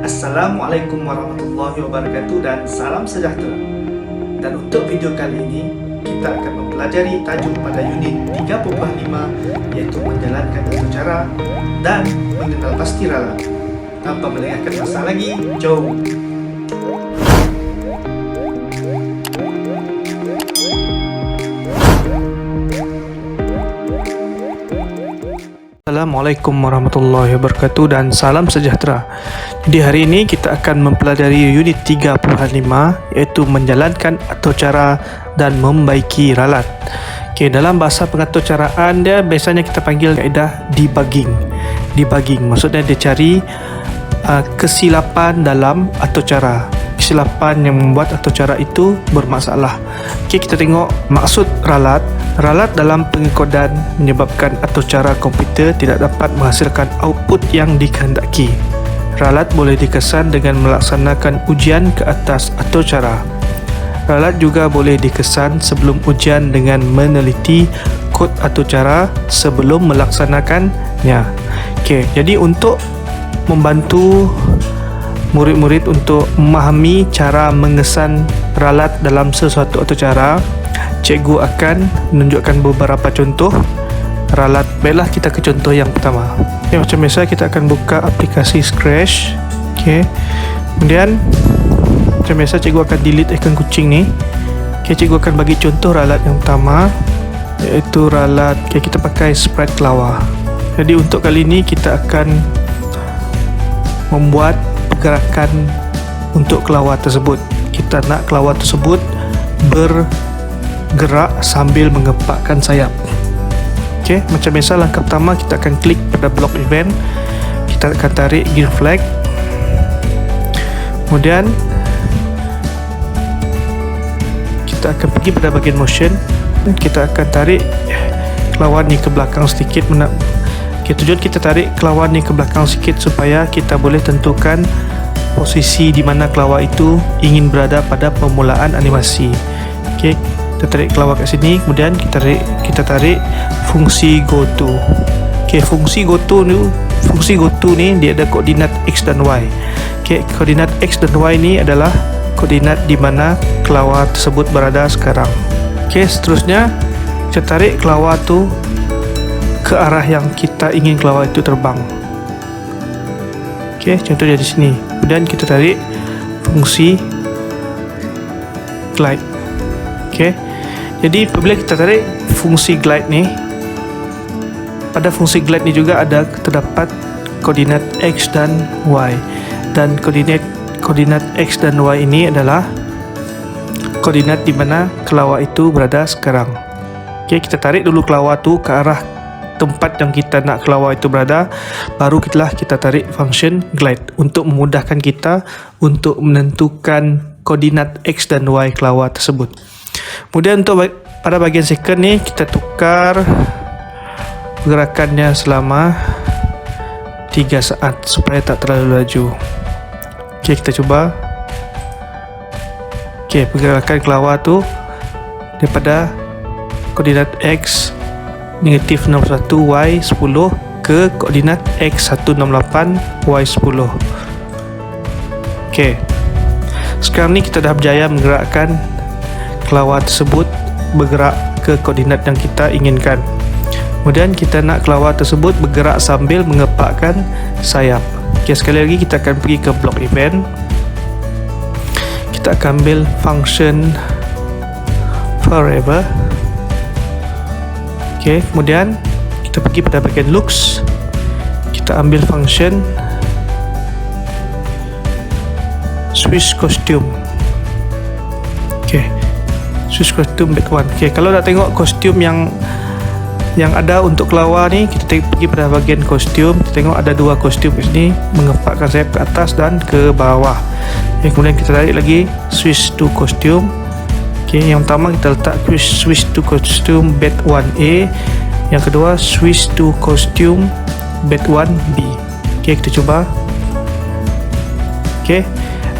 Assalamualaikum warahmatullahi wabarakatuh dan salam sejahtera. Dan untuk video kali ini kita akan mempelajari tajuk pada unit 3.5 iaitu menjalankan tata cara dan mengenal pasti ralat. Tanpa melengahkan masa lagi, jom. Assalamualaikum warahmatullahi wabarakatuh dan salam sejahtera. Jadi hari ini kita akan mempelajari unit 3.5 iaitu menjalankan atur cara dan membaiki ralat. Okey, dalam bahasa pengatur caraan dia biasanya kita panggil kaedah debugging. Debugging maksudnya dia cari kesilapan dalam atur cara. Kesilapan yang membuat atur cara itu bermasalah. Okey, kita tengok maksud ralat. Ralat dalam pengekodan menyebabkan atur cara komputer tidak dapat menghasilkan output yang dikehendaki. Ralat boleh dikesan dengan melaksanakan ujian ke atas atur cara. Ralat juga boleh dikesan sebelum ujian dengan meneliti kod atur cara sebelum melaksanakannya. Okey, jadi untuk membantu murid-murid untuk memahami cara mengesan ralat dalam sesuatu atur cara, cikgu akan menunjukkan beberapa contoh ralat. Baiklah, kita ke contoh yang pertama. Okay, macam biasa kita akan buka aplikasi Scratch. Okay. Kemudian macam biasa cikgu akan delete ikon kucing ni. Okay, cikgu akan bagi contoh ralat yang pertama iaitu ralat. Okay, kita pakai sprite kelawar. Jadi untuk kali ini kita akan membuat pergerakan untuk kelawar tersebut. Kita nak kelawar tersebut bergerak sambil mengepakkan sayap. Okey, macam biasa langkah pertama kita akan klik pada block event. Kita akan tarik green flag. Kemudian kita akan pergi pada bahagian motion. Kita akan tarik kelawar ni ke belakang sedikit. Okay, tujuan kita tarik kelawar ni ke belakang sedikit supaya kita boleh tentukan posisi di mana kelawar itu ingin berada pada permulaan animasi. Okey, kita tarik kelawar kat sini, kemudian kita tarik fungsi goto. Okey, fungsi goto ni dia ada koordinat x dan y. Okey, koordinat x dan y ni adalah koordinat di mana kelawar tersebut berada sekarang. Okey, seterusnya kita tarik kelawar tu ke arah yang kita ingin kelawar itu terbang. Okey, contohnya di sini. Kemudian kita tarik fungsi glide. Okey. Jadi apabila kita tarik fungsi glide ni, pada fungsi glide ni juga terdapat koordinat x dan y. Dan koordinat x dan y ini adalah koordinat di mana kelawar itu berada sekarang. Okey, kita tarik dulu kelawar tu ke arah tempat yang kita nak kelawar itu berada, baru kita tarik function glide untuk memudahkan kita untuk menentukan koordinat x dan y kelawar tersebut. Kemudian untuk pada bahagian second ni kita tukar pergerakannya selama 3 saat supaya tak terlalu laju. Okey, kita cuba. Okey, pergerakan kelawar tu daripada koordinat x negatif 61 y 10 ke koordinat x 168 y 10. Okey, sekarang ni kita dah berjaya menggerakkan kelawar tersebut bergerak ke koordinat yang kita inginkan. Kemudian kita nak kelawar tersebut bergerak sambil mengepakkan sayap. Okey, sekali lagi kita akan pergi ke block event. Kita akan ambil function forever. Okey, kemudian kita pergi pada bahagian looks. Kita ambil function switch costume. Okey, switch costume back one. Okey, kalau nak tengok kostum yang ada untuk kelawar ni, kita pergi pada bahagian kostum. Kita tengok ada 2 kostum di sini, mengepakkan sayap ke atas dan ke bawah. Okey, kemudian kita tarik lagi switch to costume. Okay, yang pertama kita letak switch to costume bed 1A, yang kedua switch to costume bed 1B. Okay, kita cuba. Okay,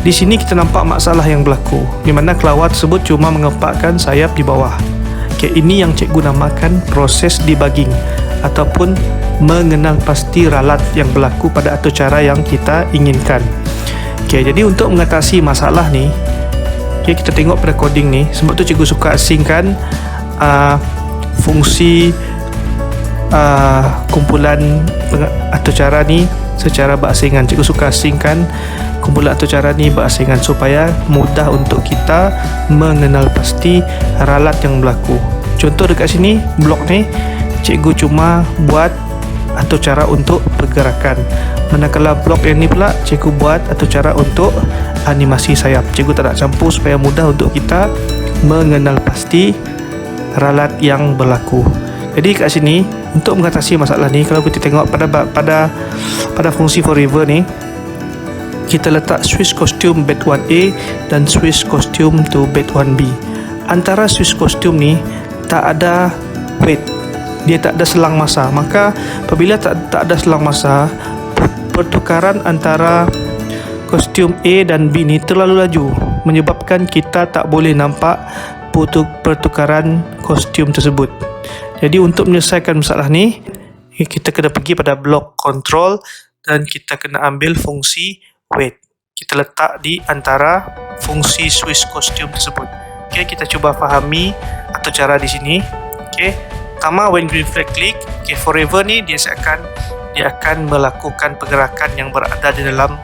di sini kita nampak masalah yang berlaku di mana kelawar tersebut cuma mengepakkan sayap di bawah. Okay, ini yang cikgu namakan proses debugging ataupun mengenal pasti ralat yang berlaku pada atur cara yang kita inginkan. Okey, jadi untuk mengatasi masalah ni, kita tengok pada coding ni. Sebab tu cikgu suka asingkan fungsi kumpulan atau cara ni secara berasingan. Cikgu suka asingkan kumpulan atau cara ni berasingan supaya mudah untuk kita mengenal pasti ralat yang berlaku. Contoh dekat sini, blok ni cikgu cuma buat atau cara untuk pergerakan. Manakala blok yang ni pula cikgu buat atau cara untuk animasi sayap. Cikgu tak nak campur supaya mudah untuk kita mengenal pasti ralat yang berlaku. Jadi kat sini untuk mengatasi masalah ni, kalau kita tengok pada fungsi forever ni, kita letak switch costume bed 1A dan switch costume to bed 1B. Antara switch costume ni tak ada wait, dia tak ada selang masa. Maka apabila tak ada selang masa, pertukaran antara kostum A dan B ni terlalu laju, menyebabkan kita tak boleh nampak pertukaran kostum tersebut. Jadi untuk menyelesaikan masalah ni, kita kena pergi pada blok control dan kita kena ambil fungsi wait. Kita letak di antara fungsi switch kostum tersebut. Okey, kita cuba fahami atau cara di sini. Okey, pertama when green flag click, forever ni dia akan melakukan pergerakan yang berada di dalam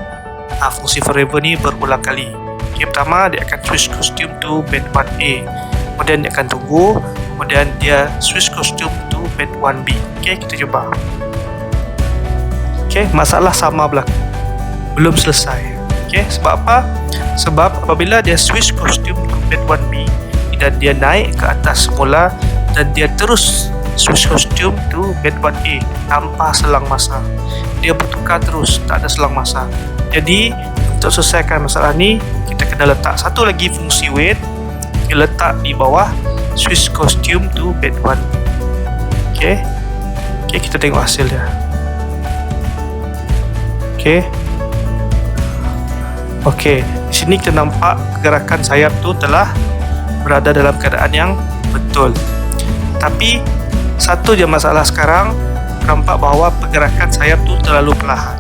fungsi forever ni berulang kali. Okey, pertama dia akan switch costume to bed 1A, kemudian dia akan tunggu, kemudian dia switch costume to bed 1B. Okey, kita cuba. Okey, masalah sama berlaku, belum selesai. Okey, sebab apa? Sebab apabila dia switch costume to bed 1B dan dia naik ke atas semula dan dia terus switch costume to bed 1A tanpa selang masa, dia bertukar terus, tak ada selang masa. Jadi untuk selesaikan masalah ni, kita kena letak satu lagi fungsi wait, kita letak di bawah switch costume to bed 1. Okey, kita tengok hasil dia. Okey, di sini kita nampak gerakan sayap tu telah berada dalam keadaan yang betul. Tapi satu je masalah sekarang, nampak bahawa pergerakan sayap tu terlalu perlahan.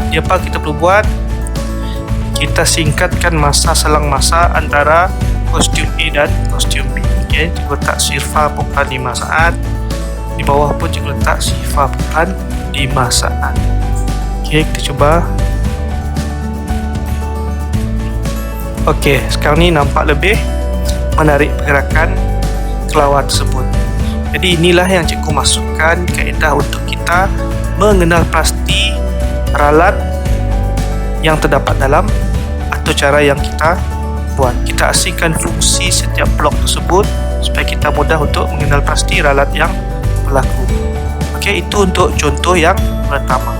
Jadi apa kita perlu buat? Kita singkatkan masa selang masa antara kostum A dan kostum B. Okey, cikgu letak 0.5 saat. Di bawah pun cikgu letak 0.5 saat. Okey, kita cuba. Okey, sekarang ni nampak lebih menarik pergerakan kelawar tersebut. Jadi inilah yang cikgu masukkan kaedah untuk kita mengenal pasti ralat yang terdapat dalam atau cara yang kita buat. Kita asingkan fungsi setiap blok tersebut supaya kita mudah untuk mengenal pasti ralat yang berlaku. Okey, itu untuk contoh yang pertama.